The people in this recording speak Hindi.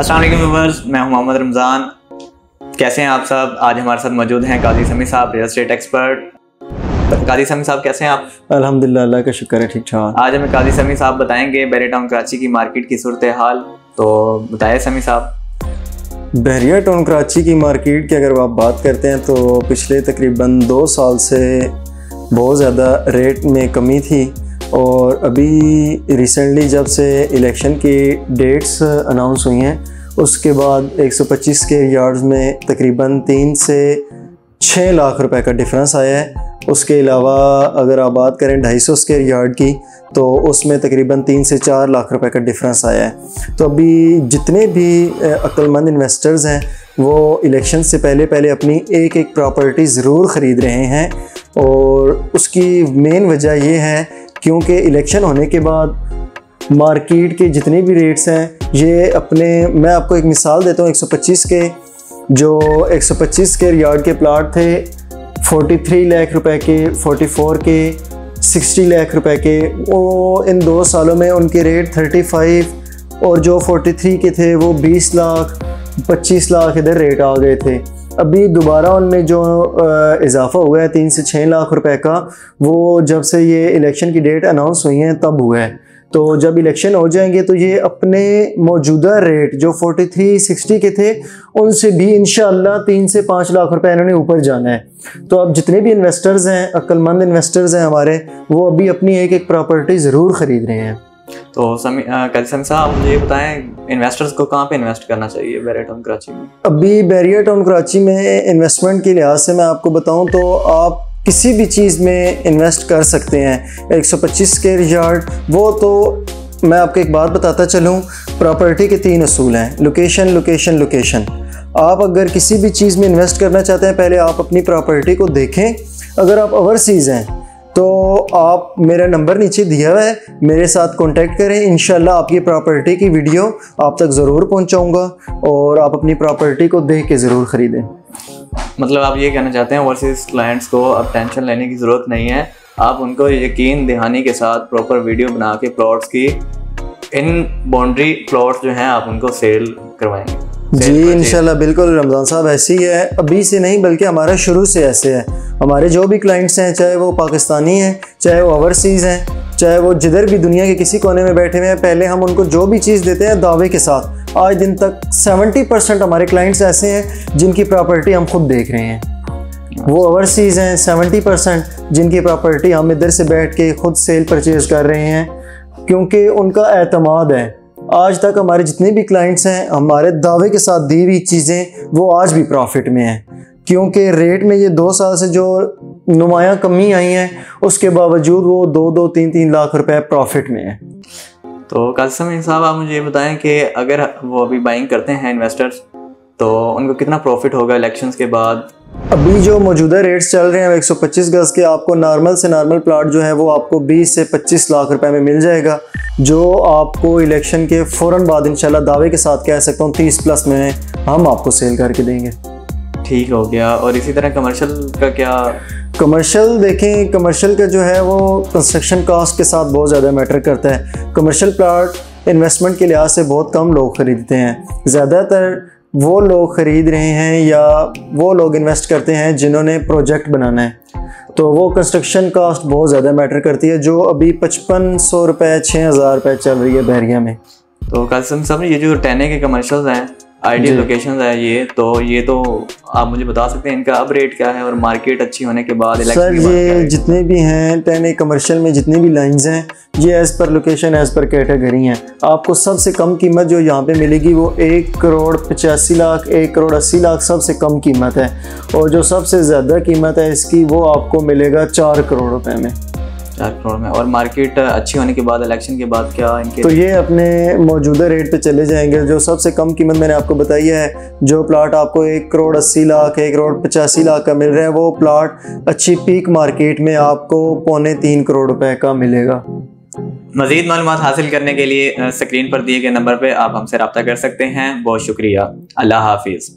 अस्सलाम वालेकुम व्यूअर्स, मैं हूं मोहम्मद रमज़ान। कैसे हैं आप सब? आज हमारे साथ मौजूद हैं काजी समी साहब, रियल एस्टेट एक्सपर्ट। काजी समी साहब कैसे हैं आप? अल्हम्दुलिल्लाह, अल्लाह का शुक्र है, ठीक ठाक। आज हमें काजी समी साहब बताएंगे बहरिया टाउन कराची की मार्केट की सूरत हाल। तो बताइए समी साहब। बहरिया टाउन कराची की मार्केट की अगर आप बात करते हैं तो पिछले तकरीबन 2 साल से बहुत ज़्यादा रेट में कमी थी, और अभी रिसेंटली जब से इलेक्शन की डेट्स अनाउंस हुई हैं उसके बाद 125 के यार्ड्स में तकरीबन 3 से 6 लाख रुपए का डिफरेंस आया है। उसके अलावा अगर आप बात करें 250 स्क्वायर यार्ड की तो उसमें तकरीबन 3 से 4 लाख रुपए का डिफरेंस आया है। तो अभी जितने भी अक्लमंद इन्वेस्टर्स हैं वो इलेक्शन से पहले अपनी एक एक प्रॉपर्टी ज़रूर ख़रीद रहे हैं, और उसकी मेन वजह ये है क्योंकि इलेक्शन होने के बाद मार्केट के जितने भी रेट्स हैं ये मैं आपको एक मिसाल देता हूँ। 125 के 125 के यार्ड के प्लाट थे 43 लाख रुपए के, 44 के 60 लाख रुपए के, वो इन 2 सालों में उनके रेट 35, और जो 43 के थे वो 20 लाख 25 लाख इधर रेट आ गए थे। अभी दोबारा उनमें जो इजाफा हुआ है 3 से 6 लाख रुपए का, वो जब से ये इलेक्शन की डेट अनाउंस हुई है तब हुआ है। तो जब इलेक्शन हो जाएंगे तो ये अपने मौजूदा रेट जो 43-60 के थे उनसे भी इंशाअल्लाह 3 से 5 लाख रुपए इन्होंने ऊपर जाना है। तो अब जितने भी इन्वेस्टर्स हैं, अक्लमंद इन्वेस्टर्स हैं हमारे, वो अभी अपनी एक एक प्रॉपर्टी ज़रूर ख़रीद रहे हैं। तो काजी समी साहब मुझे ये बताएं, इन्वेस्टर्स को कहाँ पे इन्वेस्ट करना चाहिए बहरिया टाउन कराची में? अभी बहरिया टाउन कराची में इन्वेस्टमेंट के लिहाज से मैं आपको बताऊं तो आप किसी भी चीज़ में इन्वेस्ट कर सकते हैं। 125 स्क्वायर यार्ड, वो तो मैं आपको एक बात बताता चलूं, प्रॉपर्टी के 3 असूल हैं, लोकेशन लोकेशन लोकेशन। आप अगर किसी भी चीज़ में इन्वेस्ट करना चाहते हैं पहले आप अपनी प्रॉपर्टी को देखें। अगर आप ओवरसीज़ हैं तो आप, मेरा नंबर नीचे दिया हुआ है, मेरे साथ कांटेक्ट करें। इंशाल्लाह आपकी प्रॉपर्टी की वीडियो आप तक ज़रूर पहुंचाऊंगा और आप अपनी प्रॉपर्टी को देख के ज़रूर ख़रीदें। मतलब आप ये कहना चाहते हैं ओवरसीज क्लाइंट्स को अब टेंशन लेने की ज़रूरत नहीं है, आप उनको यकीन दहानी के साथ प्रॉपर वीडियो बना के प्लॉट्स की, इन बाउंड्री प्लॉट्स जो हैं आप उनको सेल करवाएंगे? जी इंशाल्लाह, बिल्कुल रमज़ान साहब, ऐसी ही है। अभी से नहीं बल्कि हमारा शुरू से ऐसे है। हमारे जो भी क्लाइंट्स हैं, चाहे वो पाकिस्तानी हैं, चाहे वो ओवरसीज़ हैं, चाहे वो जिधर भी दुनिया के किसी कोने में बैठे हुए हैं, पहले हम उनको जो भी चीज़ देते हैं दावे के साथ। आज दिन तक 70% हमारे क्लाइंट्स ऐसे हैं जिनकी प्रॉपर्टी हम खुद देख रहे हैं। वो ओवरसीज़ हैं 70% जिनकी प्रॉपर्टी हम इधर से बैठ के खुद सेल परचेज़ कर रहे हैं, क्योंकि उनका एतमाद है। आज तक हमारे जितने भी क्लाइंट्स हैं, हमारे दावे के साथ दी हुई चीज़ें वो आज भी प्रॉफिट में हैं, क्योंकि रेट में ये 2 साल से जो नुमायाँ कमी आई हैं उसके बावजूद वो 2-2, 3-3 लाख रुपए प्रॉफिट में है। तो काजी समी साहब आप मुझे ये बताएं कि अगर वो अभी बाइंग करते हैं इन्वेस्टर्स तो उनको कितना प्रॉफिट होगा इलेक्शंस के बाद? अभी जो मौजूदा रेट्स चल रहे हैं 125 गज के, आपको नॉर्मल से नॉर्मल प्लाट जो है वो आपको 20 से 25 लाख रुपए में मिल जाएगा, जो आपको इलेक्शन के फ़ौरन बाद इंशाल्लाह दावे के साथ कह सकता हूँ 30+ में हम आपको सेल करके देंगे। ठीक हो गया। और इसी तरह कमर्शियल का क्या? कमर्शियल देखें, कमर्शियल का जो है वो कंस्ट्रक्शन कास्ट के साथ बहुत ज़्यादा मैटर करता है। कमर्शियल प्लाट इन्वेस्टमेंट के लिहाज से बहुत कम लोग ख़रीदते हैं। ज़्यादातर वो लोग ख़रीद रहे हैं या वो लोग इन्वेस्ट करते हैं जिन्होंने प्रोजेक्ट बनाना है, तो वो कंस्ट्रक्शन कास्ट बहुत ज़्यादा मैटर करती है, जो अभी 5500 रुपये 6000 रुपये चल रही है बहरिया में। तो काजी समी साहब ये जो 10A के कमर्शियल्स हैं, आइडियल लोकेशन है, ये तो आप मुझे बता सकते हैं इनका अब रेट क्या है, और मार्केट अच्छी होने के बाद सर ये जितने भी हैं 10A कमर्शियल में जितनी भी लाइंस हैं ये as per location as per category हैं। आपको सबसे कम कीमत जो यहाँ पे मिलेगी वो 1 करोड़ 85 लाख 1 करोड़ 80 लाख सबसे कम कीमत है, और जो सबसे ज़्यादा कीमत है इसकी वो आपको मिलेगा 4 करोड़ रुपए में। 4 करोड़ में। और मार्केट अच्छी होने के बाद, इलेक्शन के बाद क्या इनके? तो ये अपने मौजूदा रेट पे चले जाएंगे। जो सबसे कम कीमत मैंने आपको बताई है, जो प्लाट आपको 1 करोड़ 80 लाख 1 करोड़ 85 लाख का मिल रहा है, वो प्लाट अच्छी पीक मार्केट में आपको 2.25 करोड़ रुपए का मिलेगा। मज़ीद मालूमात हासिल करने के लिए स्क्रीन पर दिए गए नंबर पर आप हमसे रब्ता कर सकते हैं। बहुत शुक्रिया। अल्लाह हाफिज़।